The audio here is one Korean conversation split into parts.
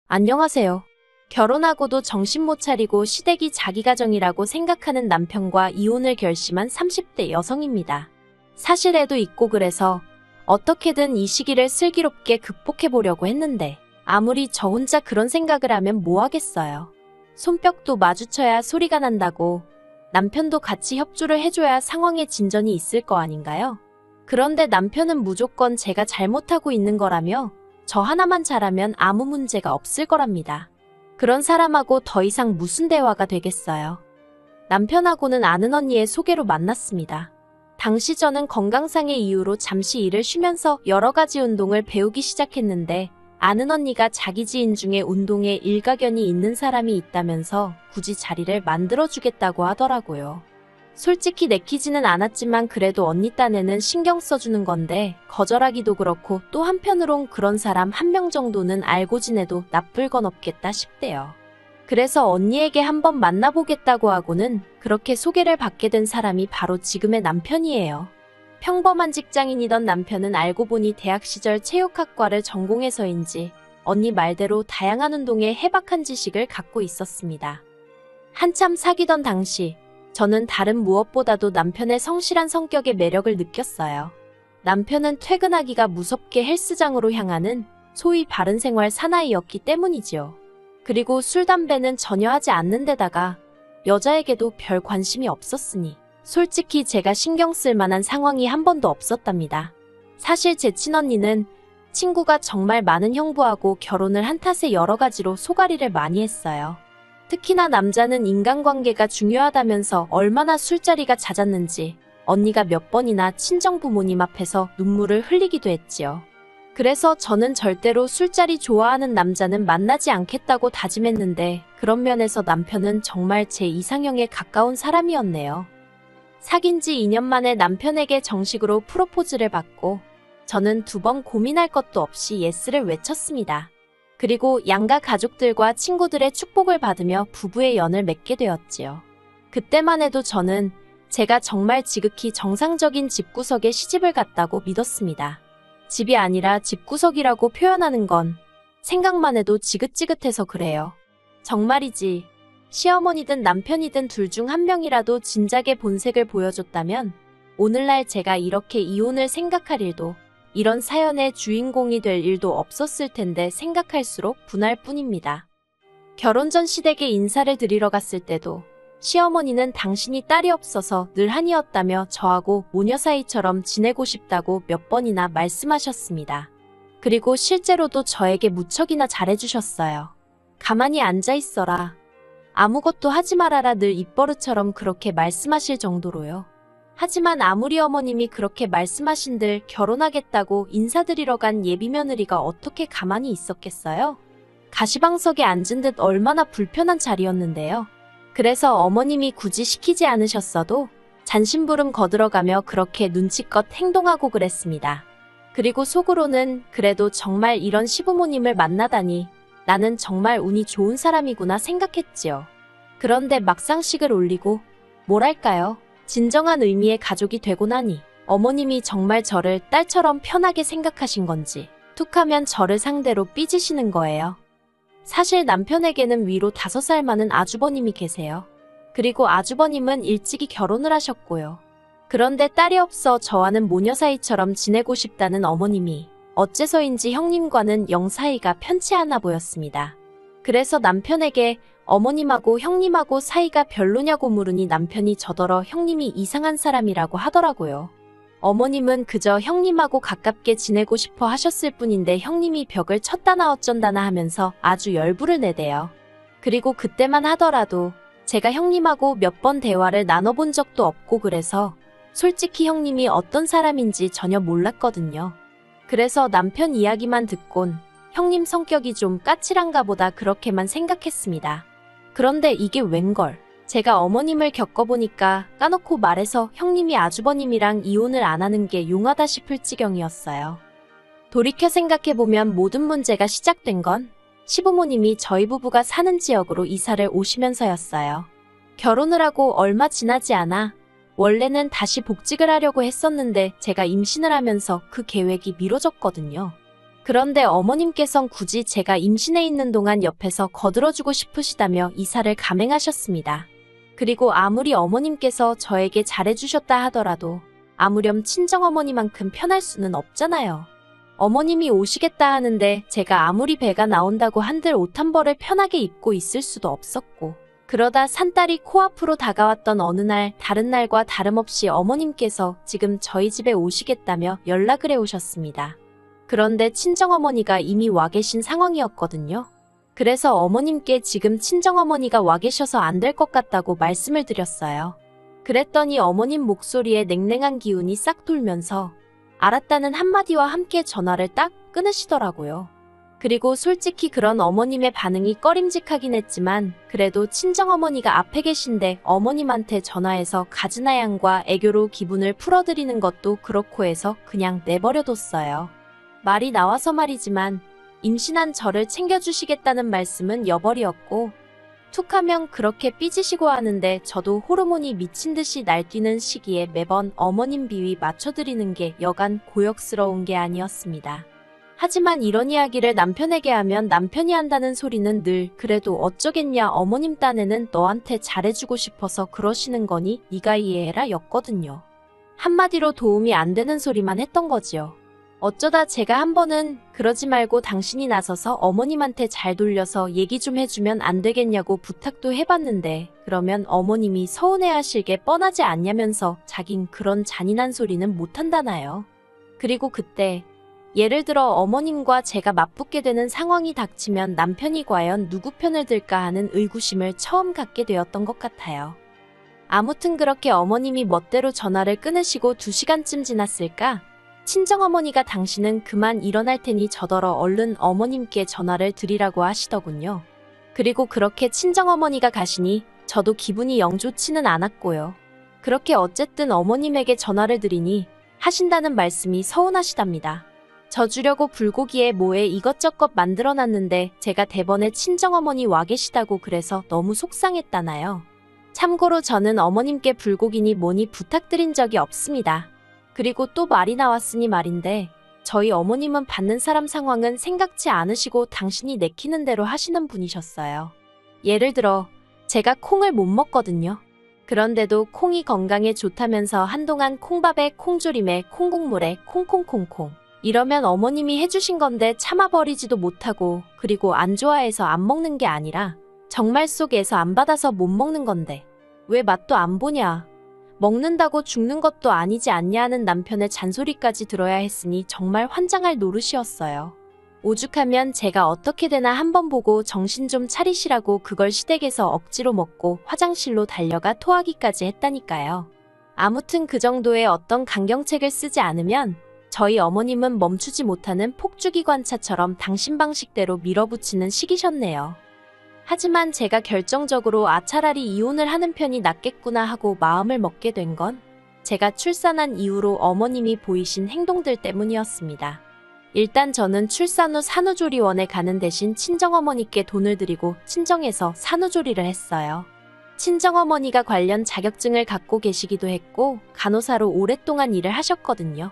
안녕하세요. 결혼하고도 정신 못 차리고 시댁이 자기 가정이라고 생각하는 남편과 이혼을 결심한 30대 여성입니다. 사실 애도 있고 그래서 어떻게든 이 시기를 슬기롭게 극복해 보려고 했는데 아무리 저 혼자 그런 생각을 하면 뭐 하겠어요. 손뼉도 마주쳐야 소리가 난다고 남편도 같이 협조를 해줘야 상황에 진전이 있을 거 아닌가요? 그런데 남편은 무조건 제가 잘못하고 있는 거라며 저 하나만 잘하면 아무 문제가 없을 거랍니다. 그런 사람하고 더 이상 무슨 대화가 되겠어요. 남편하고는 아는 언니의 소개로 만났습니다. 당시 저는 건강상의 이유로 잠시 일을 쉬면서 여러 가지 운동을 배우기 시작했는데 아는 언니가 자기 지인 중에 운동에 일가견이 있는 사람이 있다면서 굳이 자리를 만들어주겠다고 하더라고요. 솔직히 내키지는 않았지만 그래도 언니 딴에는 신경 써주는 건데 거절하기도 그렇고 또 한편으론 그런 사람 한 명 정도는 알고 지내도 나쁠 건 없겠다 싶대요. 그래서 언니에게 한번 만나보겠다고 하고는 그렇게 소개를 받게 된 사람이 바로 지금의 남편이에요. 평범한 직장인이던 남편은 알고 보니 대학 시절 체육학과를 전공해서인지 언니 말대로 다양한 운동에 해박한 지식을 갖고 있었습니다. 한참 사귀던 당시 저는 다른 무엇보다도 남편의 성실한 성격에 매력을 느꼈어요. 남편은 퇴근하기가 무섭게 헬스장으로 향하는 소위 바른생활 사나이였기 때문이지요. 그리고 술, 담배는 전혀 하지 않는 데다가 여자에게도 별 관심이 없었으니 솔직히 제가 신경 쓸 만한 상황이 한 번도 없었답니다. 사실 제 친언니는 친구가 정말 많은 형부하고 결혼을 한 탓에 여러 가지로 소가리를 많이 했어요. 특히나 남자는 인간관계가 중요하다면서 얼마나 술자리가 잦았는지 언니가 몇 번이나 친정 부모님 앞에서 눈물을 흘리기도 했지요. 그래서 저는 절대로 술자리 좋아하는 남자는 만나지 않겠다고 다짐했는데 그런 면에서 남편은 정말 제 이상형에 가까운 사람이었네요. 사귄 지 2년 만에 남편에게 정식으로 프로포즈를 받고 저는 2번 고민할 것도 없이 예스를 외쳤습니다. 그리고 양가 가족들과 친구들의 축복을 받으며 부부의 연을 맺게 되었지요. 그때만 해도 저는 제가 정말 지극히 정상적인 집구석에 시집을 갔다고 믿었습니다. 집이 아니라 집구석이라고 표현하는 건 생각만 해도 지긋지긋해서 그래요. 정말이지. 시어머니든 남편이든 둘 중 한 명이라도 진작에 본색을 보여줬다면 오늘날 제가 이렇게 이혼을 생각할 일도 이런 사연의 주인공이 될 일도 없었을 텐데 생각할수록 분할 뿐입니다. 결혼 전 시댁에 인사를 드리러 갔을 때도 시어머니는 당신이 딸이 없어서 늘 한이었다며 저하고 모녀 사이처럼 지내고 싶다고 몇 번이나 말씀하셨습니다. 그리고 실제로도 저에게 무척이나 잘해주셨어요. 가만히 앉아있어라. 아무것도 하지 말아라 늘 입버릇처럼 그렇게 말씀하실 정도로요. 하지만 아무리 어머님이 그렇게 말씀하신들 결혼하겠다고 인사드리러 간 예비며느리가 어떻게 가만히 있었겠어요? 가시방석에 앉은 듯 얼마나 불편한 자리였는데요. 그래서 어머님이 굳이 시키지 않으셨어도 잔심부름 거들어가며 그렇게 눈치껏 행동하고 그랬습니다. 그리고 속으로는 그래도 정말 이런 시부모님을 만나다니 나는 정말 운이 좋은 사람이구나 생각했지요. 그런데 막상 식을 올리고 뭐랄까요? 진정한 의미의 가족이 되고 나니 어머님이 정말 저를 딸처럼 편하게 생각하신 건지 툭하면 저를 상대로 삐지시는 거예요. 사실 남편에게는 위로 5살 많은 아주버님이 계세요. 그리고 아주버님은 일찍이 결혼을 하셨고요. 그런데 딸이 없어 저와는 모녀 사이처럼 지내고 싶다는 어머님이 어째서인지 형님과는 영 사이가 편치 않아 보였습니다. 그래서 남편에게 어머님하고 형님하고 사이가 별로냐고 물으니 남편이 저더러 형님이 이상한 사람이라고 하더라고요. 어머님은 그저 형님하고 가깝게 지내고 싶어 하셨을 뿐인데 형님이 벽을 쳤다나 어쩐다나 하면서 아주 열불을 내대요. 그리고 그때만 하더라도 제가 형님하고 몇 번 대화를 나눠본 적도 없고 그래서 솔직히 형님이 어떤 사람인지 전혀 몰랐거든요. 그래서 남편 이야기만 듣곤 형님 성격이 좀 까칠한가 보다 그렇게만 생각했습니다. 그런데 이게 웬걸. 제가 어머님을 겪어보니까 까놓고 말해서 형님이 아주버님이랑 이혼을 안 하는 게 용하다 싶을 지경이었어요. 돌이켜 생각해보면 모든 문제가 시작된 건 시부모님이 저희 부부가 사는 지역으로 이사를 오시면서였어요. 결혼을 하고 얼마 지나지 않아 원래는 다시 복직을 하려고 했었는데 제가 임신을 하면서 그 계획이 미뤄졌거든요. 그런데 어머님께선 굳이 제가 임신해 있는 동안 옆에서 거들어주고 싶으시다며 이사를 감행하셨습니다. 그리고 아무리 어머님께서 저에게 잘해주셨다 하더라도 아무렴 친정어머니만큼 편할 수는 없잖아요. 어머님이 오시겠다 하는데 제가 아무리 배가 나온다고 한들 옷 한 벌을 편하게 입고 있을 수도 없었고, 그러다 산딸이 코앞으로 다가왔던 어느 날 다른 날과 다름없이 어머님께서 지금 저희 집에 오시겠다며 연락을 해오셨습니다. 그런데 친정어머니가 이미 와 계신 상황이었거든요. 그래서 어머님께 지금 친정어머니가 와 계셔서 안 될 것 같다고 말씀을 드렸어요. 그랬더니 어머님 목소리에 냉랭한 기운이 싹 돌면서 알았다는 한마디와 함께 전화를 딱 끊으시더라고요. 그리고 솔직히 그런 어머님의 반응이 꺼림직하긴 했지만 그래도 친정어머니가 앞에 계신데 어머님한테 전화해서 가즈나 양과 애교로 기분을 풀어드리는 것도 그렇고 해서 그냥 내버려뒀어요. 말이 나와서 말이지만 임신한 저를 챙겨주시겠다는 말씀은 여벌이었고, 툭하면 그렇게 삐지시고 하는데 저도 호르몬이 미친 듯이 날뛰는 시기에 매번 어머님 비위 맞춰드리는 게 여간 고역스러운 게 아니었습니다. 하지만 이런 이야기를 남편에게 하면 남편이 한다는 소리는 늘 그래도 어쩌겠냐, 어머님 딴에는 너한테 잘해주고 싶어서 그러시는 거니 네가 이해해라 였거든요. 한마디로 도움이 안 되는 소리만 했던 거지요. 어쩌다 제가 한 번은 그러지 말고 당신이 나서서 어머님한테 잘 돌려서 얘기 좀 해주면 안 되겠냐고 부탁도 해봤는데, 그러면 어머님이 서운해하실 게 뻔하지 않냐면서 자긴 그런 잔인한 소리는 못한다나요. 그리고 그때 예를 들어 어머님과 제가 맞붙게 되는 상황이 닥치면 남편이 과연 누구 편을 들까 하는 의구심을 처음 갖게 되었던 것 같아요. 아무튼 그렇게 어머님이 멋대로 전화를 끊으시고 2시간쯤 지났을까? 친정어머니가 당신은 그만 일어날 테니 저더러 얼른 어머님께 전화를 드리라고 하시더군요. 그리고 그렇게 친정어머니가 가시니 저도 기분이 영 좋지는 않았고요. 그렇게 어쨌든 어머님에게 전화를 드리니 하신다는 말씀이 서운하시답니다. 져주려고 불고기에 뭐에 이것저것 만들어놨는데 제가 대번에 친정어머니 와 계시다고 그래서 너무 속상했다나요. 참고로 저는 어머님께 불고기니 뭐니 부탁드린 적이 없습니다. 그리고 또 말이 나왔으니 말인데, 저희 어머님은 받는 사람 상황은 생각지 않으시고 당신이 내키는 대로 하시는 분이셨어요. 예를 들어 제가 콩을 못 먹거든요. 그런데도 콩이 건강에 좋다면서 한동안 콩밥에 콩조림에 콩국물에 콩콩콩콩 이러면 어머님이 해주신 건데 참아버리지도 못하고, 그리고 안 좋아해서 안 먹는 게 아니라 정말 속에서 안 받아서 못 먹는 건데 왜 맛도 안 보냐, 먹는다고 죽는 것도 아니지 않냐 하는 남편의 잔소리까지 들어야 했으니 정말 환장할 노릇이었어요. 오죽하면 제가 어떻게 되나 한번 보고 정신 좀 차리시라고 그걸 시댁에서 억지로 먹고 화장실로 달려가 토하기까지 했다니까요. 아무튼 그 정도의 어떤 강경책을 쓰지 않으면 저희 어머님은 멈추지 못하는 폭주기관차처럼 당신 방식대로 밀어붙이는 시기셨네요. 하지만 제가 결정적으로 차라리 이혼을 하는 편이 낫겠구나 하고 마음을 먹게 된 건 제가 출산한 이후로 어머님이 보이신 행동들 때문이었습니다. 일단 저는 출산 후 산후조리원에 가는 대신 친정어머니께 돈을 드리고 친정에서 산후조리를 했어요. 친정어머니가 관련 자격증을 갖고 계시기도 했고 간호사로 오랫동안 일을 하셨거든요.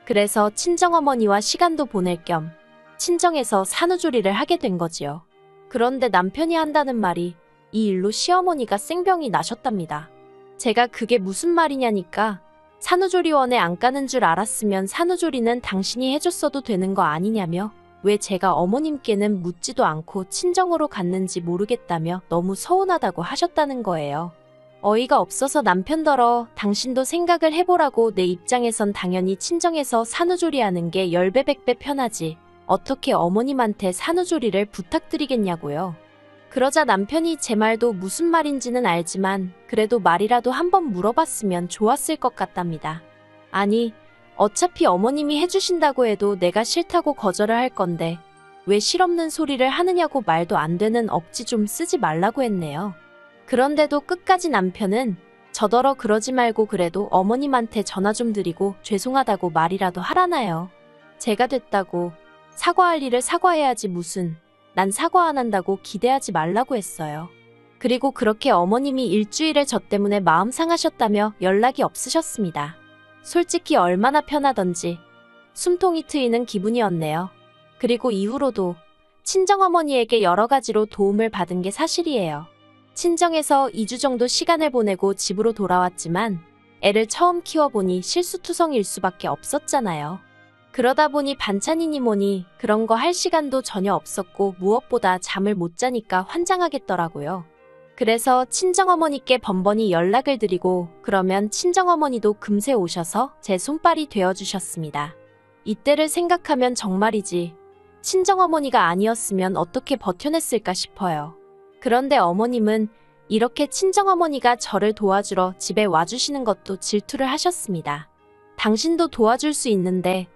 그래서 친정어머니와 시간도 보낼 겸 친정에서 산후조리를 하게 된 거지요. 그런데 남편이 한다는 말이 이 일로 시어머니가 생병이 나셨답니다. 제가 그게 무슨 말이냐니까, 산후조리원에 안 가는 줄 알았으면 산후조리는 당신이 해줬어도 되는 거 아니냐며, 왜 제가 어머님께는 묻지도 않고 친정으로 갔는지 모르겠다며 너무 서운하다고 하셨다는 거예요. 어이가 없어서 남편더러 당신도 생각을 해보라고, 내 입장에선 당연히 친정에서 산후조리하는 게 10배 100배 편하지 어떻게 어머님한테 산후조리를 부탁드리겠냐고요. 그러자 남편이 제 말도 무슨 말인지는 알지만 그래도 말이라도 한번 물어봤으면 좋았을 것 같답니다. 아니, 어차피 어머님이 해주신다고 해도 내가 싫다고 거절을 할 건데 왜 실없는 소리를 하느냐고 말도 안 되는 억지 좀 쓰지 말라고 했네요. 그런데도 끝까지 남편은 저더러 그러지 말고 그래도 어머님한테 전화 좀 드리고 죄송하다고 말이라도 하라나요. 제가 됐다고 사과할 일을 사과해야지 무슨, 난 사과 안 한다고 기대하지 말라고 했어요. 그리고 그렇게 어머님이 일주일에 저 때문에 마음 상하셨다며 연락이 없으셨습니다. 솔직히 얼마나 편하던지 숨통이 트이는 기분이었네요. 그리고 이후로도 친정어머니에게 여러 가지로 도움을 받은 게 사실이에요. 친정에서 2주 정도 시간을 보내고 집으로 돌아왔지만 애를 처음 키워보니 실수투성일 수밖에 없었잖아요. 그러다 보니 반찬이니 뭐니 그런 거 할 시간도 전혀 없었고 무엇보다 잠을 못 자니까 환장하겠더라고요. 그래서 친정어머니께 번번이 연락을 드리고 그러면 친정어머니도 금세 오셔서 제 손발이 되어주셨습니다. 이때를 생각하면 정말이지 친정어머니가 아니었으면 어떻게 버텨냈을까 싶어요. 그런데 어머님은 이렇게 친정어머니가 저를 도와주러 집에 와주시는 것도 질투를 하셨습니다. 당신도 도와줄 수 있는데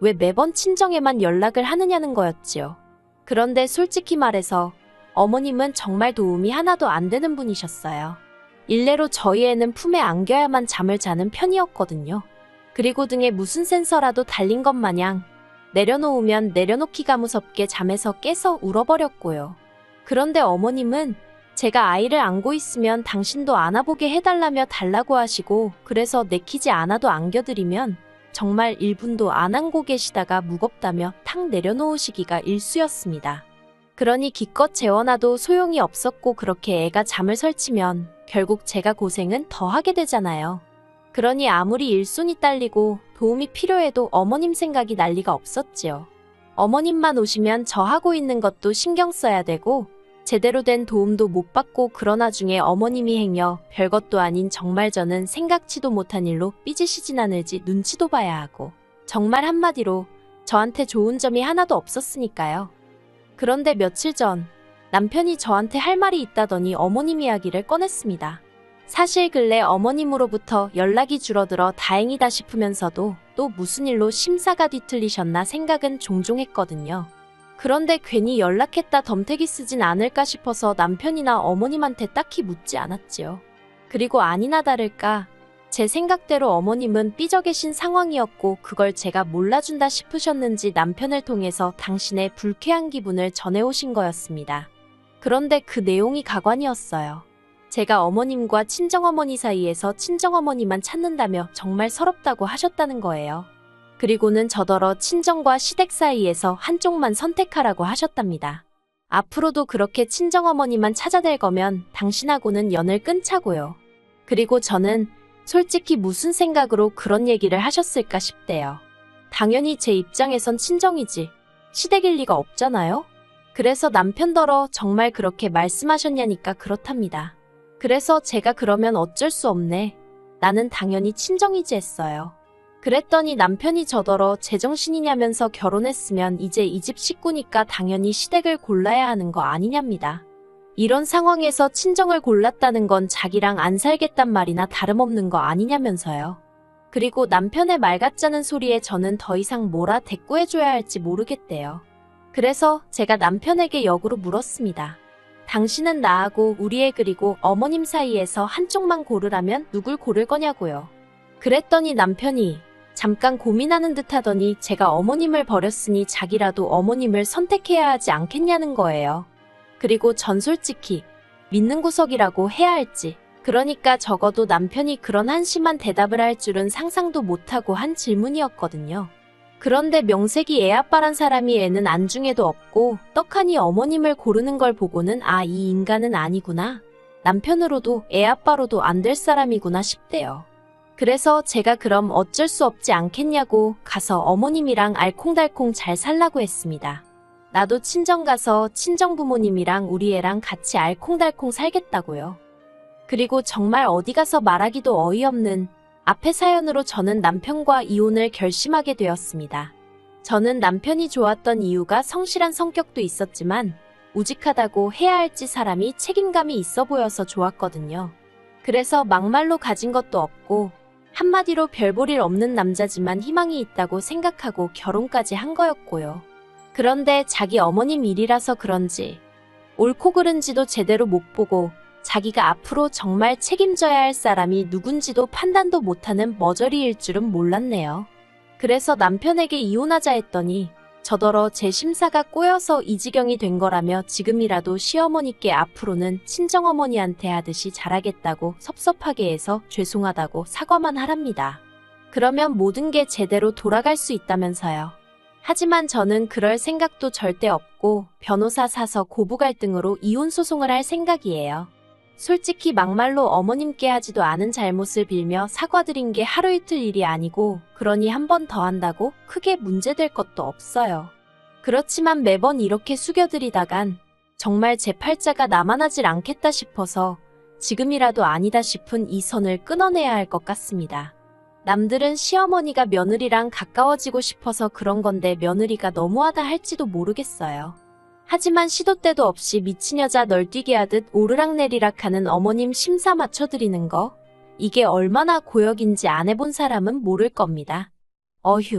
왜 매번 친정에만 연락을 하느냐는 거였지요. 그런데 솔직히 말해서 어머님은 정말 도움이 하나도 안 되는 분이셨어요. 일례로 저희 애는 품에 안겨야만 잠을 자는 편이었거든요. 그리고 등에 무슨 센서라도 달린 것 마냥 내려놓으면 내려놓기가 무섭게 잠에서 깨서 울어버렸고요. 그런데 어머님은 제가 아이를 안고 있으면 당신도 안아보게 해달라며 달라고 하시고 그래서 내키지 않아도 안겨드리면 정말 1분도 안 안고 계시다가 무겁다며 탁 내려놓으시기가 일쑤였습니다. 그러니 기껏 재워놔도 소용이 없었고 그렇게 애가 잠을 설치면 결국 제가 고생은 더 하게 되잖아요. 그러니 아무리 일손이 딸리고 도움이 필요해도 어머님 생각이 날 리가 없었지요. 어머님만 오시면 저 하고 있는 것도 신경 써야 되고 제대로 된 도움도 못 받고 그런 와중에 어머님이 행여 별것도 아닌 정말 저는 생각지도 못한 일로 삐지시진 않을지 눈치도 봐야 하고 정말 한마디로 저한테 좋은 점이 하나도 없었으니까요. 그런데 며칠 전 남편이 저한테 할 말이 있다더니 어머님 이야기를 꺼냈습니다. 사실 근래 어머님으로부터 연락이 줄어들어 다행이다 싶으면서도 또 무슨 일로 심사가 뒤틀리셨나 생각은 종종 했거든요. 그런데 괜히 연락했다 덤태기 쓰진 않을까 싶어서 남편이나 어머님한테 딱히 묻지 않았지요. 그리고 아니나 다를까 제 생각대로 어머님은 삐져 계신 상황이었고 그걸 제가 몰라준다 싶으셨는지 남편을 통해서 당신의 불쾌한 기분을 전해오신 거였습니다. 그런데 그 내용이 가관이었어요. 제가 어머님과 친정어머니 사이에서 친정어머니만 찾는다며 정말 서럽다고 하셨다는 거예요. 그리고는 저더러 친정과 시댁 사이에서 한쪽만 선택하라고 하셨답니다. 앞으로도 그렇게 친정어머니만 찾아댈 거면 당신하고는 연을 끊자고요. 그리고 저는 솔직히 무슨 생각으로 그런 얘기를 하셨을까 싶대요. 당연히 제 입장에선 친정이지 시댁일 리가 없잖아요. 그래서 남편더러 정말 그렇게 말씀하셨냐니까 그렇답니다. 그래서 제가 그러면 어쩔 수 없네. 나는 당연히 친정이지 했어요. 그랬더니 남편이 저더러 제정신이냐면서 결혼했으면 이제 이 집 식구니까 당연히 시댁을 골라야 하는 거 아니냐입니다. 이런 상황에서 친정을 골랐다는 건 자기랑 안 살겠단 말이나 다름없는 거 아니냐면서요. 그리고 남편의 말 같자는 소리에 저는 더 이상 뭐라 대꾸해줘야 할지 모르겠대요. 그래서 제가 남편에게 역으로 물었습니다. 당신은 나하고 우리 애 그리고 어머님 사이에서 한쪽만 고르라면 누굴 고를 거냐고요. 그랬더니 남편이 잠깐 고민하는 듯 하더니 제가 어머님을 버렸으니 자기라도 어머님을 선택해야 하지 않겠냐는 거예요. 그리고 전 솔직히 믿는 구석이라고 해야 할지 그러니까 적어도 남편이 그런 한심한 대답을 할 줄은 상상도 못하고 한 질문이었거든요. 그런데 명색이 애아빠란 사람이 애는 안중에도 없고 떡하니 어머님을 고르는 걸 보고는 아, 이 인간은 아니구나. 남편으로도 애아빠로도 안 될 사람이구나 싶대요. 그래서 제가 그럼 어쩔 수 없지 않겠냐고 가서 어머님이랑 알콩달콩 잘 살라고 했습니다. 나도 친정 가서 친정 부모님이랑 우리 애랑 같이 알콩달콩 살겠다고요. 그리고 정말 어디 가서 말하기도 어이없는 앞의 사연으로 저는 남편과 이혼을 결심하게 되었습니다. 저는 남편이 좋았던 이유가 성실한 성격도 있었지만 우직하다고 해야 할지 사람이 책임감이 있어 보여서 좋았거든요. 그래서 막말로 가진 것도 없고 한마디로 별 볼 일 없는 남자지만 희망이 있다고 생각하고 결혼까지 한 거였고요. 그런데 자기 어머님 일이라서 그런지 옳고 그른지도 제대로 못 보고 자기가 앞으로 정말 책임져야 할 사람이 누군지도 판단도 못하는 머저리일 줄은 몰랐네요. 그래서 남편에게 이혼하자 했더니 저더러 제 심사가 꼬여서 이 지경이 된 거라며 지금이라도 시어머니께 앞으로는 친정어머니한테 하듯이 잘하겠다고 섭섭하게 해서 죄송하다고 사과만 하랍니다. 그러면 모든 게 제대로 돌아갈 수 있다면서요. 하지만 저는 그럴 생각도 절대 없고 변호사 사서 고부 갈등으로 이혼 소송을 할 생각이에요. 솔직히 막말로 어머님께 하지도 않은 잘못을 빌며 사과드린 게 하루 이틀 일이 아니고 그러니 한 번 더 한다고 크게 문제될 것도 없어요. 그렇지만 매번 이렇게 숙여드리다간 정말 제 팔자가 남아나질 않겠다 싶어서 지금이라도 아니다 싶은 이 선을 끊어내야 할 것 같습니다. 남들은 시어머니가 며느리랑 가까워지고 싶어서 그런 건데 며느리가 너무하다 할지도 모르겠어요. 하지만 시도 때도 없이 미친 여자 널뛰기 하듯 오르락내리락 하는 어머님 심사 맞춰드리는 거, 이게 얼마나 고역인지 안 해본 사람은 모를 겁니다. 어휴.